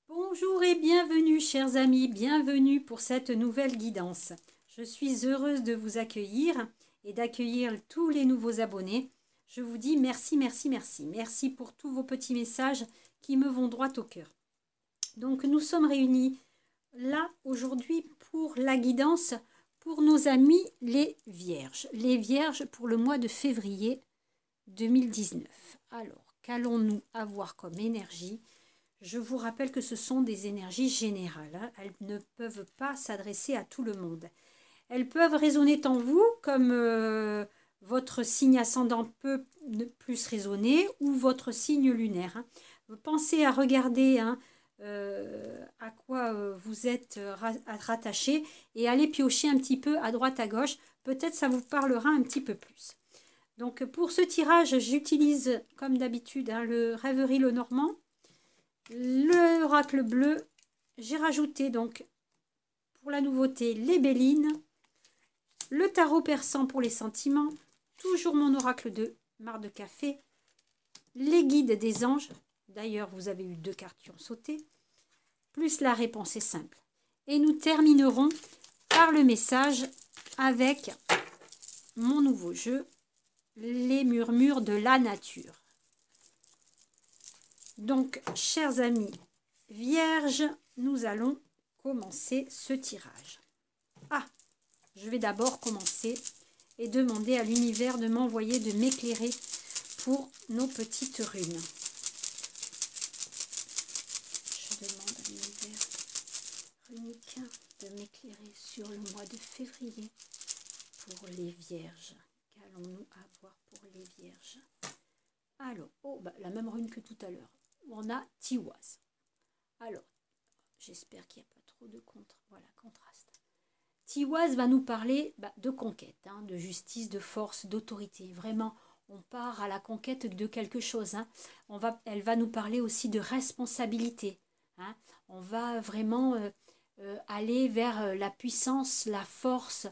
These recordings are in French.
Bonjour et bienvenue chers amis, bienvenue pour cette nouvelle guidance. Je suis heureuse de vous accueillir et d'accueillir tous les nouveaux abonnés. Je vous dis merci, merci, merci. Merci pour tous vos petits messages qui me vont droit au cœur. Donc nous sommes réunis là aujourd'hui pour la guidance pour nos amis les vierges. Les vierges pour le mois de février 2019. Alors, qu'allons-nous avoir comme énergie ? Je vous rappelle que ce sont des énergies générales. Hein. Elles ne peuvent pas s'adresser à tout le monde. Elles peuvent résonner en vous comme votre signe ascendant peut plus résonner ou votre signe lunaire. Hein. Pensez à regarder à quoi vous êtes rattaché et allez piocher un petit peu à droite à gauche. Peut-être ça vous parlera un petit peu plus. Donc pour ce tirage, j'utilise comme d'habitude le Rêverie Lenormand. L'oracle bleu, j'ai rajouté donc pour la nouveauté les Bélines, le tarot persan pour les sentiments, toujours mon oracle de marc de café, les guides des anges, d'ailleurs vous avez eu 2 cartes qui ont sauté, plus la réponse est simple. Et nous terminerons par le message avec mon nouveau jeu, les murmures de la nature. Donc, chers amis vierges, nous allons commencer ce tirage. Je vais d'abord commencer et demander à l'univers de m'envoyer, de m'éclairer pour nos petites runes. Je demande à l'univers runique de m'éclairer sur le mois de février pour les vierges. Qu'allons-nous avoir pour les vierges? Alors, la même rune que tout à l'heure. On a Tiwaz. Alors, j'espère qu'il n'y a pas trop de contraste. Tiwaz va nous parler de conquête, de justice, de force, d'autorité. Vraiment, on part à la conquête de quelque chose. Elle va nous parler aussi de responsabilité. On va vraiment aller vers la puissance, la force.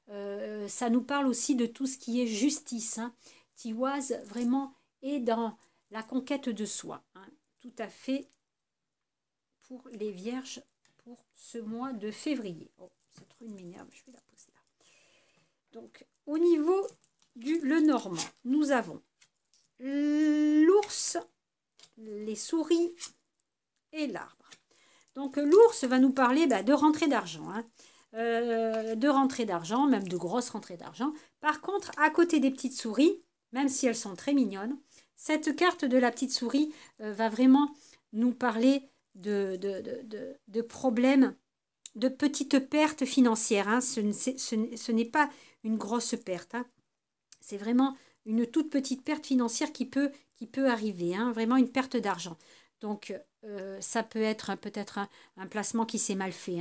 Ça nous parle aussi de tout ce qui est justice. Tiwaz, vraiment, est dans la conquête de soi. Tout à fait pour les vierges pour ce mois de février. Cette rune m'énerve, je vais la poser là. Donc, au niveau du Lenormand, nous avons l'ours, les souris et l'arbre. Donc, l'ours va nous parler de rentrée d'argent. De rentrée d'argent, même de grosses rentrées d'argent. Par contre, à côté des petites souris, même si elles sont très mignonnes, cette carte de la petite souris va vraiment nous parler de problèmes, de petites pertes financières. Ce n'est pas une grosse perte. C'est vraiment une toute petite perte financière qui peut arriver. Vraiment une perte d'argent. Donc, ça peut être peut-être un placement qui s'est mal fait.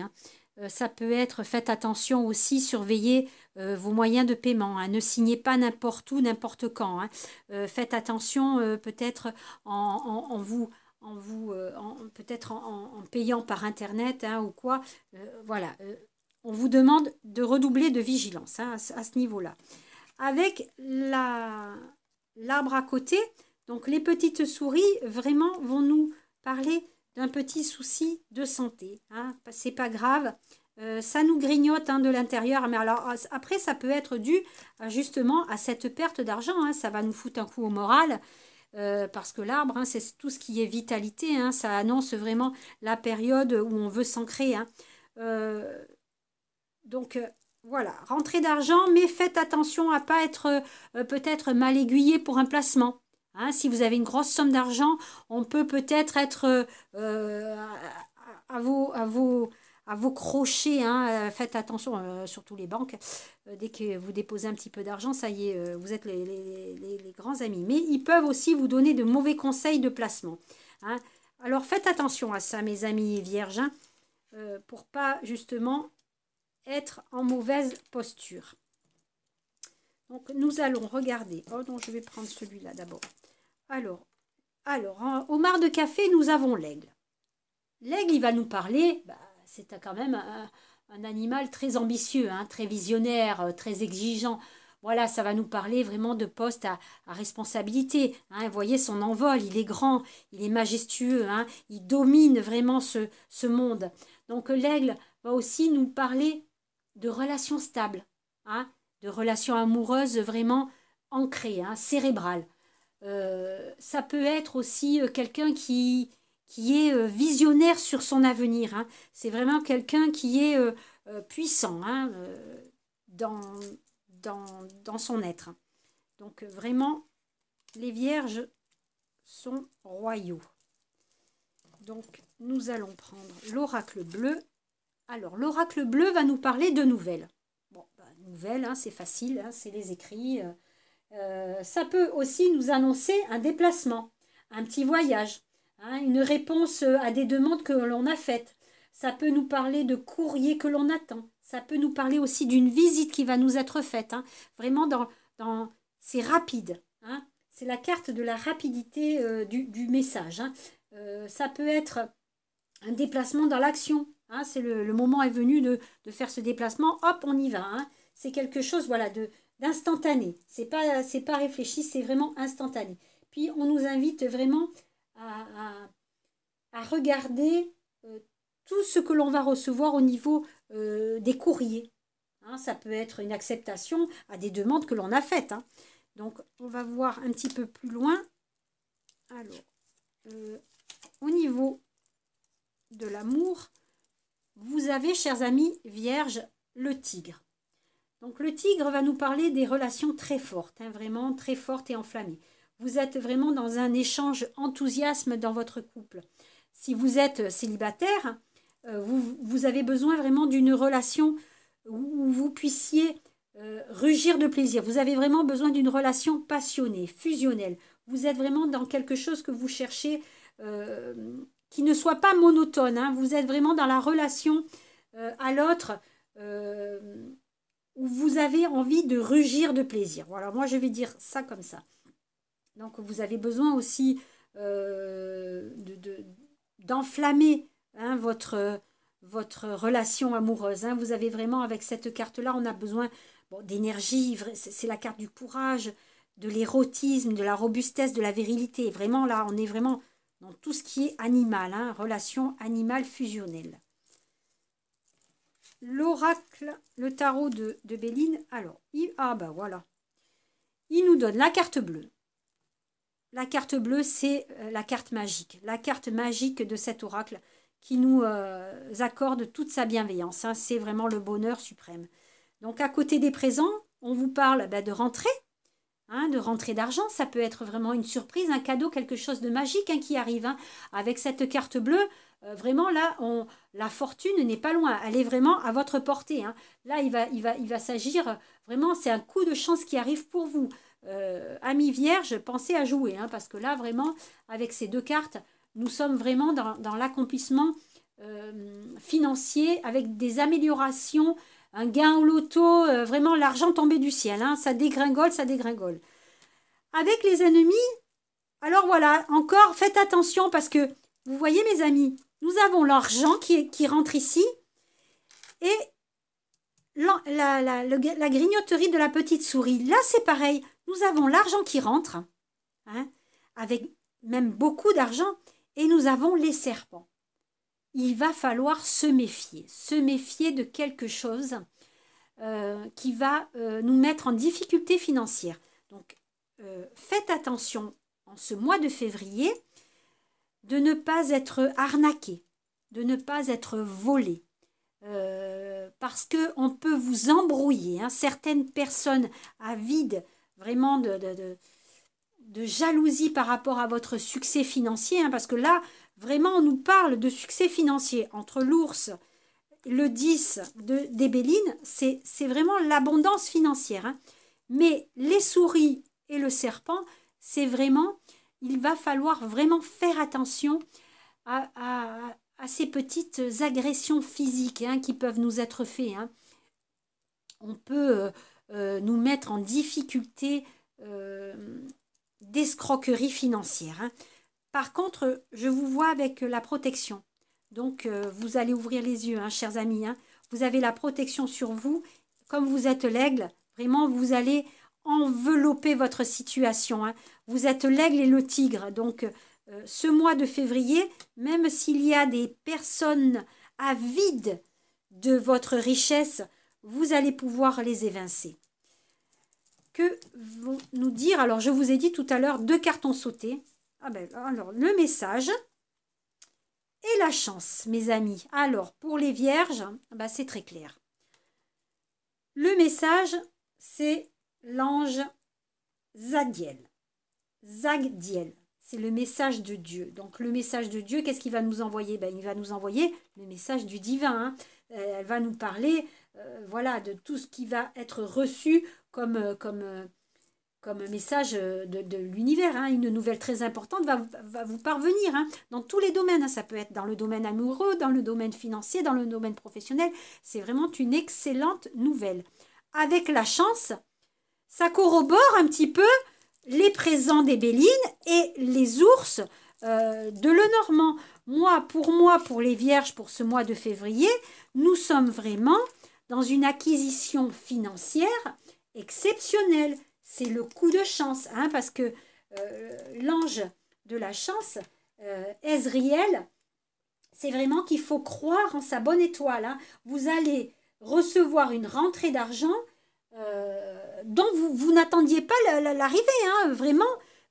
Ça peut être, faites attention aussi, surveillez vos moyens de paiement. Ne signez pas n'importe où, n'importe quand. Faites attention peut-être en payant par Internet ou quoi. Voilà, on vous demande de redoubler de vigilance à ce niveau-là. Avec l'arbre à côté, donc les petites souris vraiment vont nous parler d'un petit souci de santé. C'est pas grave. Ça nous grignote de l'intérieur. Mais alors, après, ça peut être dû justement à cette perte d'argent. Ça va nous foutre un coup au moral. Parce que l'arbre, c'est tout ce qui est vitalité. Ça annonce vraiment la période où on veut s'ancrer. Donc, voilà. Rentrée d'argent, mais faites attention à ne pas être peut-être mal aiguillé pour un placement. Si vous avez une grosse somme d'argent, on peut peut-être être à vos crochets. Faites attention, surtout les banques. Dès que vous déposez un petit peu d'argent, ça y est, vous êtes les grands amis. Mais ils peuvent aussi vous donner de mauvais conseils de placement. Alors faites attention à ça, mes amis vierges, pour pas justement être en mauvaise posture. Donc nous allons regarder. Donc je vais prendre celui-là d'abord. Alors, au marc de café, nous avons l'aigle. L'aigle, il va nous parler, c'est quand même un animal très ambitieux, très visionnaire, très exigeant. voilà, ça va nous parler vraiment de postes à responsabilité. Hein. Vous voyez, son envol, il est grand, il est majestueux, hein, il domine vraiment ce monde. Donc l'aigle va aussi nous parler de relations stables, hein, de relations amoureuses vraiment ancrées, hein, cérébrales. Ça peut être aussi quelqu'un qui est visionnaire sur son avenir. Hein. C'est vraiment quelqu'un qui est puissant, hein, dans, dans son être. Donc vraiment, les vierges sont royaux. Donc nous allons prendre l'oracle bleu. Alors l'oracle bleu va nous parler de nouvelles. Bon, nouvelles, hein, c'est facile, hein, c'est les écrits. Ça peut aussi nous annoncer un déplacement, un petit voyage, hein, une réponse à des demandes que l'on a faites. Ça peut nous parler de courrier que l'on attend. Ça peut nous parler aussi d'une visite qui va nous être faite. Hein. Vraiment, c'est rapide. Hein. C'est la carte de la rapidité du message. Hein. Ça peut être un déplacement dans l'action. Hein. C'est le moment est venu de faire ce déplacement. Hop, on y va. Hein. C'est quelque chose, voilà, d'instantané. C'est pas réfléchi, c'est vraiment instantané. Puis on nous invite vraiment à regarder tout ce que l'on va recevoir au niveau des courriers. Hein, ça peut être une acceptation à des demandes que l'on a faites. Hein. Donc on va voir un petit peu plus loin. Alors, au niveau de l'amour, vous avez, chers amis vierges, le tigre. Donc le tigre va nous parler des relations très fortes, hein, vraiment très fortes et enflammées. Vous êtes vraiment dans un échange enthousiasme dans votre couple. Si vous êtes célibataire, vous avez besoin vraiment d'une relation où vous puissiez rugir de plaisir. Vous avez vraiment besoin d'une relation passionnée, fusionnelle. Vous êtes vraiment dans quelque chose que vous cherchez qui ne soit pas monotone. Hein. Vous êtes vraiment dans la relation à l'autre où vous avez envie de rugir de plaisir. Voilà, moi je vais dire ça comme ça. Donc vous avez besoin aussi d'enflammer, hein, votre relation amoureuse. Hein. Vous avez vraiment, avec cette carte-là, on a besoin d'énergie. C'est la carte du courage, de l'érotisme, de la robustesse, de la virilité. Vraiment, là, on est vraiment dans tout ce qui est animal, hein, relation animale fusionnelle. L'oracle, le tarot de Béline, alors, voilà. Il nous donne la carte bleue. La carte bleue, c'est la carte magique de cet oracle qui nous accorde toute sa bienveillance. Hein. C'est vraiment le bonheur suprême. Donc, à côté des présents, on vous parle de rentrée, hein, de rentrée d'argent. Ça peut être vraiment une surprise, un cadeau, quelque chose de magique, hein, qui arrive. Hein. Avec cette carte bleue, vraiment là, la fortune n'est pas loin. Elle est vraiment à votre portée. Hein. Là, il va s'agir, vraiment, c'est un coup de chance qui arrive pour vous. Amis vierges, pensez à jouer, hein, parce que là, vraiment, avec ces deux cartes, nous sommes vraiment dans l'accomplissement financier, avec des améliorations, un gain au loto, vraiment l'argent tombé du ciel. Hein, ça dégringole, ça dégringole. Avec les ennemis, alors voilà, encore faites attention parce que, vous voyez mes amis, nous avons l'argent qui rentre ici et la grignoterie de la petite souris. Là, c'est pareil. Nous avons l'argent qui rentre, hein, avec même beaucoup d'argent, et nous avons les serpents. Il va falloir se méfier de quelque chose qui va nous mettre en difficulté financière. Donc, faites attention en ce mois de février de ne pas être arnaqué, de ne pas être volé. Parce qu'on peut vous embrouiller. Hein. Certaines personnes avides vraiment de jalousie par rapport à votre succès financier, hein, parce que là, vraiment, on nous parle de succès financier. Entre l'ours, le 10 des Bélines, c'est vraiment l'abondance financière. Hein. Mais les souris et le serpent, c'est vraiment, il va falloir vraiment faire attention à ces petites agressions physiques, hein, qui peuvent nous être faites. Hein. On peut nous mettre en difficulté d'escroquerie financière. Hein. Par contre, je vous vois avec la protection. Donc, vous allez ouvrir les yeux, hein, chers amis. Hein. Vous avez la protection sur vous. Comme vous êtes l'aigle, Vraiment, vous allez envelopper votre situation, hein. Vous êtes l'aigle et le tigre. Donc, ce mois de février, même s'il y a des personnes avides de votre richesse, vous allez pouvoir les évincer. Que vont nous dire? Alors, je vous ai dit tout à l'heure, 2 cartons sautés. Ah ben, alors, le message et la chance, mes amis. Alors, pour les vierges, ben, c'est très clair. Le message, c'est l'ange Zagdiel. Zagdiel, c'est le message de Dieu. Donc, le message de Dieu, qu'est-ce qu'il va nous envoyer? Ben, il va nous envoyer le message du divin, hein. Elle va nous parler voilà, de tout ce qui va être reçu comme message de l'univers, hein. Une nouvelle très importante va vous parvenir, hein, dans tous les domaines, hein. Ça peut être dans le domaine amoureux, dans le domaine financier, dans le domaine professionnel. C'est vraiment une excellente nouvelle. Avec la chance, ça corrobore un petit peu les présents des Bélines et les ours de Lenormand. Pour les vierges, pour ce mois de février, nous sommes vraiment dans une acquisition financière exceptionnelle. C'est le coup de chance, hein, parce que l'ange de la chance, Ezriel, c'est vraiment qu'il faut croire en sa bonne étoile, hein. Vous allez recevoir une rentrée d'argent dont vous n'attendiez pas l'arrivée, hein. Vraiment,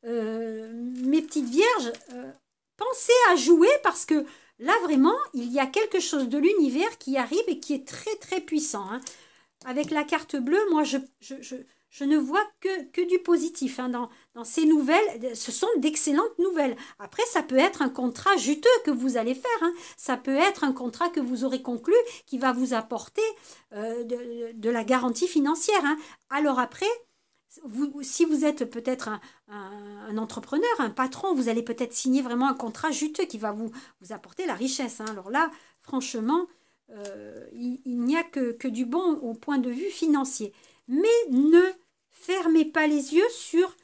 mes petites vierges, pensez à jouer parce que là, vraiment, il y a quelque chose de l'univers qui arrive et qui est très, très puissant, hein. Avec la carte bleue, moi, je ne vois que du positif, hein, dans ces nouvelles. Ce sont d'excellentes nouvelles. Après, ça peut être un contrat juteux que vous allez faire, hein. Ça peut être un contrat que vous aurez conclu qui va vous apporter de la garantie financière, hein. Alors après, si vous êtes peut-être un entrepreneur, un patron, vous allez peut-être signer vraiment un contrat juteux qui va vous apporter la richesse, hein. Alors là, franchement, il n'y a que du bon au point de vue financier. Mais ne fermez pas les yeux sur,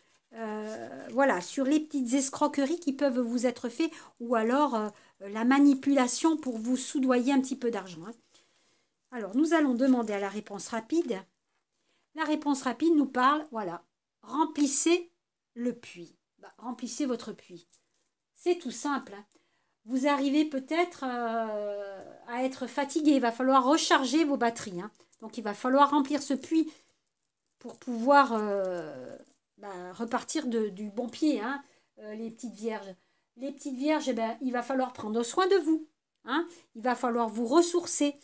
voilà, sur les petites escroqueries qui peuvent vous être faites ou alors la manipulation pour vous soudoyer un petit peu d'argent, hein. Alors, nous allons demander à la réponse rapide. La réponse rapide nous parle, voilà, remplissez le puits. Bah, remplissez votre puits. C'est tout simple, hein. Vous arrivez peut-être à être fatigué. Il va falloir recharger vos batteries, hein. Donc, il va falloir remplir ce puits pour pouvoir repartir du bon pied, hein, les petites vierges. Les petites vierges, eh ben, il va falloir prendre soin de vous, hein. Il va falloir vous ressourcer.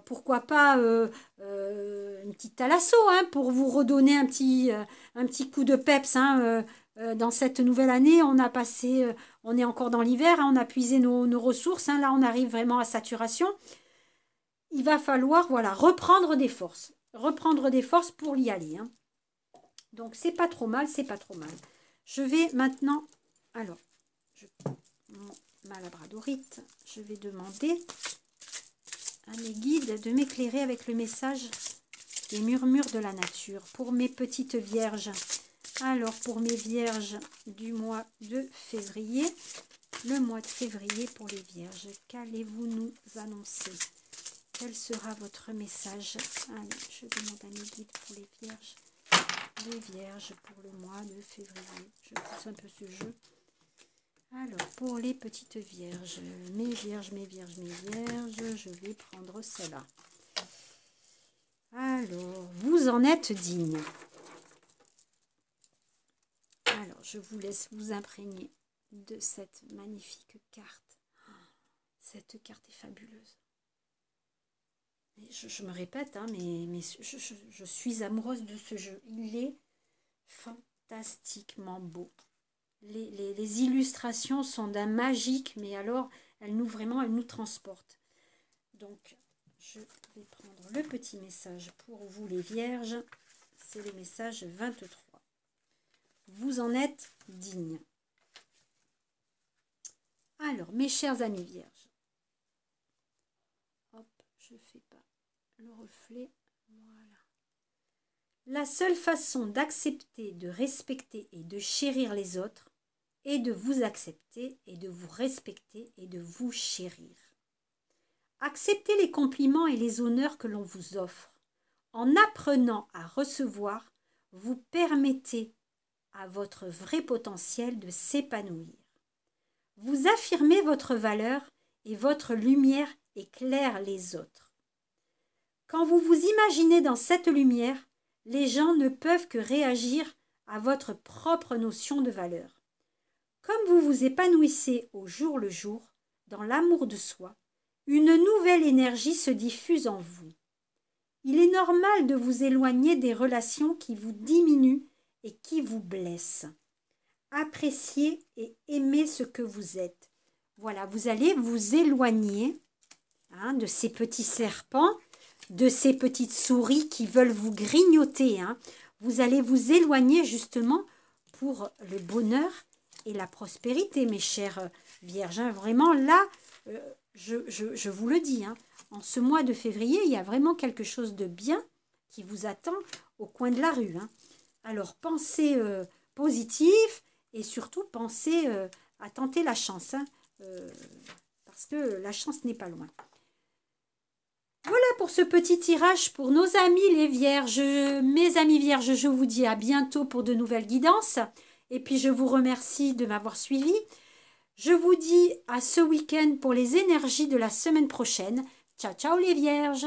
Pourquoi pas une petite thalasso, hein, pour vous redonner un petit coup de peps, hein, dans cette nouvelle année. On a passé, on est encore dans l'hiver, hein, on a puisé nos ressources, hein. Là, on arrive vraiment à saturation. Il va falloir, voilà, reprendre des forces pour y aller, hein. Donc, c'est pas trop mal, c'est pas trop mal. Je vais maintenant, alors, ma labradorite, je vais demander à mes guides de m'éclairer avec le message des murmures de la nature pour mes petites vierges. Alors, pour mes vierges du mois de février, le mois de février pour les vierges, qu'allez-vous nous annoncer? Quel sera votre message? Allez, je demande à mes guides pour les vierges. Les vierges pour le mois de février. Je pousse un peu ce jeu. Alors, pour les petites vierges, mes vierges, je vais prendre celle-là. Alors, vous en êtes digne. Alors, je vous laisse vous imprégner de cette magnifique carte. Cette carte est fabuleuse. Je me répète, hein, mais je suis amoureuse de ce jeu. Il est fantastiquement beau. Les illustrations sont d'un magique, mais alors, elles nous transportent. Donc, je vais prendre le petit message pour vous, les vierges. C'est le message 23. Vous en êtes dignes. Alors, mes chers amis vierges. Hop, je fais pas le reflet. Voilà. La seule façon d'accepter, de respecter et de chérir les autres est de vous accepter et de vous respecter et de vous chérir. Acceptez les compliments et les honneurs que l'on vous offre. En apprenant à recevoir, vous permettez à votre vrai potentiel de s'épanouir. Vous affirmez votre valeur et votre lumière éclaire les autres. Quand vous vous imaginez dans cette lumière, les gens ne peuvent que réagir à votre propre notion de valeur. Comme vous vous épanouissez au jour le jour, dans l'amour de soi, une nouvelle énergie se diffuse en vous. Il est normal de vous éloigner des relations qui vous diminuent et qui vous blessent. Appréciez et aimez ce que vous êtes. Voilà, vous allez vous éloigner de ces petits serpents, de ces petites souris qui veulent vous grignoter. Vous allez vous éloigner justement pour le bonheur et la prospérité, mes chères vierges. Vraiment, là, je vous le dis, en ce mois de février, il y a vraiment quelque chose de bien qui vous attend au coin de la rue. Alors, pensez positif et surtout pensez à tenter la chance, parce que la chance n'est pas loin. Voilà pour ce petit tirage pour nos amis les vierges. Mes amis vierges, je vous dis à bientôt pour de nouvelles guidances. Et puis, je vous remercie de m'avoir suivi. Je vous dis à ce week-end pour les énergies de la semaine prochaine. Ciao, ciao les vierges!